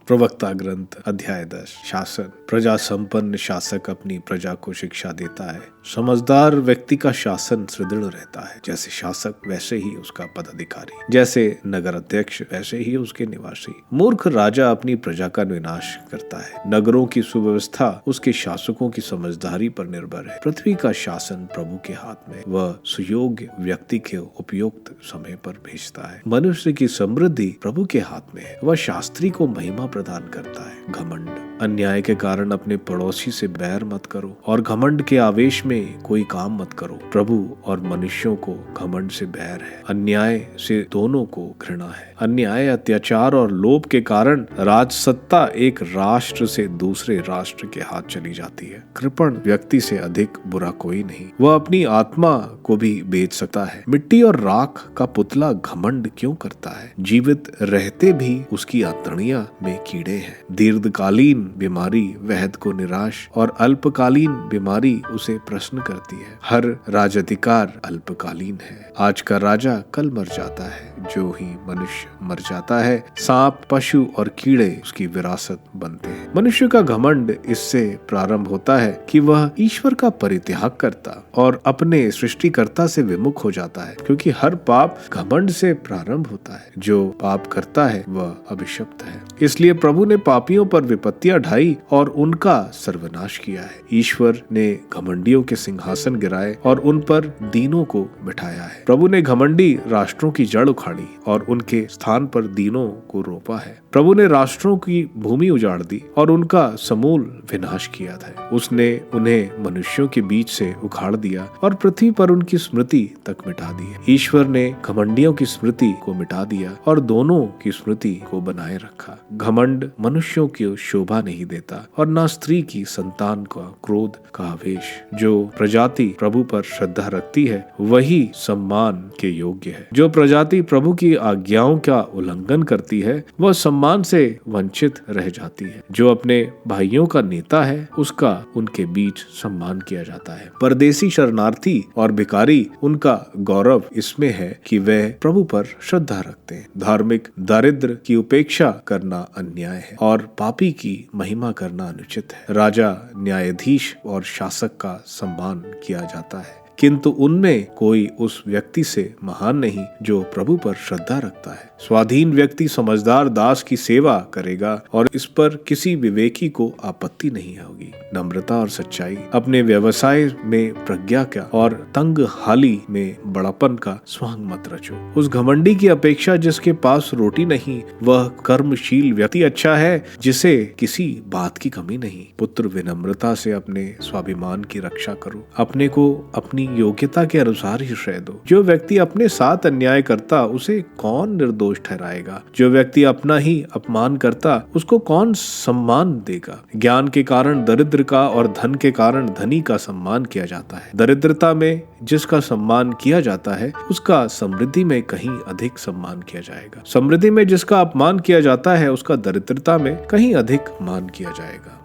प्रवक्ता ग्रंथ अध्याय 10। शासन। प्रजा संपन्न शासक अपनी प्रजा को शिक्षा देता है। समझदार व्यक्ति का शासन सुदृढ़ रहता है। जैसे शासक वैसे ही उसका पदाधिकारी, जैसे नगर अध्यक्ष वैसे ही उसके निवासी। मूर्ख राजा अपनी प्रजा का विनाश करता है। नगरों की सुव्यवस्था उसके शासकों की समझदारी पर निर्भर है। पृथ्वी का शासन प्रभु के हाथ में, वह सुयोग्य व्यक्ति के उपयुक्त समय पर भेजता है। मनुष्य की समृद्धि प्रभु के हाथ में है, वह शास्त्री को महिमा प्रदान करता है। घमंड। अन्याय के कारण अपने पड़ोसी से बैर मत करो और घमंड के आवेश में कोई काम मत करो। प्रभु और मनुष्यों को घमंड से बैर है, अन्याय से दोनों को घृणा है। अन्याय, अत्याचार और लोभ के कारण राजसत्ता एक राष्ट्र से दूसरे राष्ट्र के हाथ चली जाती है। कृपण व्यक्ति से अधिक बुरा कोई नहीं, वह अपनी आत्मा को भी बेच सकता है। मिट्टी और राख का पुतला घमंड क्यों करता है? जीवित रहते भी उसकी आंतड़ियां में कीड़े हैं। दीर्घकालीन बीमारी वहद को निराश और अल्पकालीन बीमारी उसे प्रश्न करती है। हर राजाधिकार अल्पकालीन है। आज का राजा कल मर जाता है। जो ही मनुष्य मर जाता है, सांप, पशु और कीड़े उसकी विरासत बनते हैं। मनुष्य का घमंड इससे प्रारंभ होता है कि वह ईश्वर का परित्याग करता और अपने सृष्टिकर्ता से विमुख हो जाता है, क्योंकि हर पाप घमंड से प्रारंभ होता है। जो पाप करता है वह अभिशप्त है। इसलिए प्रभु ने पापियों पर विपत्तियां ढाई और उनका सर्वनाश किया है। ईश्वर ने घमंडियों के सिंहासन गिराए और उन पर दीनों को बिठाया है। प्रभु ने घमंडी राष्ट्रों की जड़ उखाड़ी और उनके स्थान पर दीनों को रोपा है। प्रभु ने राष्ट्रों की भूमि उजाड़ दी और उनका समूल विनाश किया था। उसने उन्हें मनुष्यों के बीच से उखाड़ दिया और पृथ्वी पर उनकी स्मृति तक मिटा दी है। ईश्वर ने घमंडियों की स्मृति को मिटा दिया और दोनों की स्मृति को बनाए रखा। घमंड मनुष्यों की शोभा नहीं देता और न स्त्री की संतान का क्रोध का आवेश। जो प्रजाति प्रभु पर श्रद्धा रखती है वही सम्मान के योग्य है। जो प्रजाति प्रभु की आज्ञाओं का उल्लंघन करती है वह सम्मान से वंचित रह जाती है। जो अपने भाइयों का नेता है उसका उनके बीच सम्मान किया जाता है। परदेसी, शरणार्थी और भिखारी, उनका गौरव इसमें है कि वह प्रभु पर श्रद्धा रखते हैं। धार्मिक दारिद्र की उपेक्षा करना अन्याय है और पापी की महिमा करना अनुचित है। राजा, न्यायाधीश और शासक का सम्मान किया जाता है, किंतु उनमें कोई उस व्यक्ति से महान नहीं जो प्रभु पर श्रद्धा रखता है। स्वाधीन व्यक्ति समझदार दास की सेवा करेगा और इस पर किसी विवेकी को आपत्ति नहीं होगी। नम्रता और सच्चाई। अपने व्यवसाय में प्रज्ञा का और तंग हाली में बड़ापन का स्वांग मत रचो। उस घमंडी की अपेक्षा जिसके पास रोटी नहीं, वह कर्मशील व्यक्ति अच्छा है जिसे किसी बात की कमी नहीं। पुत्र, विनम्रता से अपने स्वाभिमान की रक्षा करो। अपने को अपनी योग्यता के अनुसार ही श्रेय दो। जो व्यक्ति अपने साथ अन्याय करता उसे कौन निर्दोष ठहराएगा? जो व्यक्ति अपना ही अपमान करता उसको कौन सम्मान देगा? ज्ञान के कारण दरिद्र का और धन के कारण धनी का सम्मान किया जाता है। दरिद्रता में जिसका सम्मान किया जाता है उसका समृद्धि में कहीं अधिक सम्मान किया जाएगा। समृद्धि में जिसका अपमान किया जाता है उसका दरिद्रता में कहीं अधिक मान किया जाएगा।